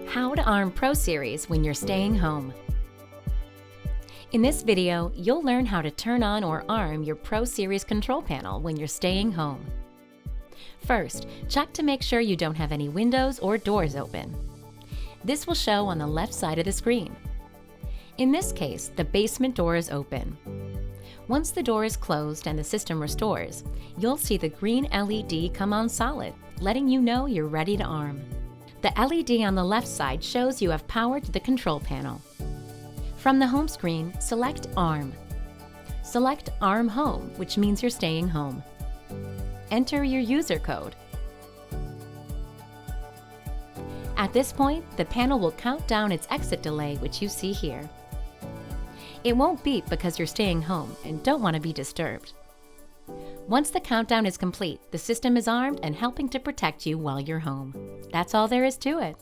How to arm ProSeries when you're staying home. In this video, you'll learn how to turn on or arm your ProSeries control panel when you're staying home. First, check to make sure you don't have any windows or doors open. This will show on the left side of the screen. In this case, the basement door is open. Once the door is closed and the system restores, you'll see the green LED come on solid, letting you know you're ready to arm. The LED on the left side shows you have power to the control panel. From the home screen, select Arm. Select Arm Home, which means you're staying home. Enter your user code. At this point, the panel will count down its exit delay, which you see here. It won't beep because you're staying home and don't want to be disturbed. Once the countdown is complete, the system is armed and helping to protect you while you're home. That's all there is to it.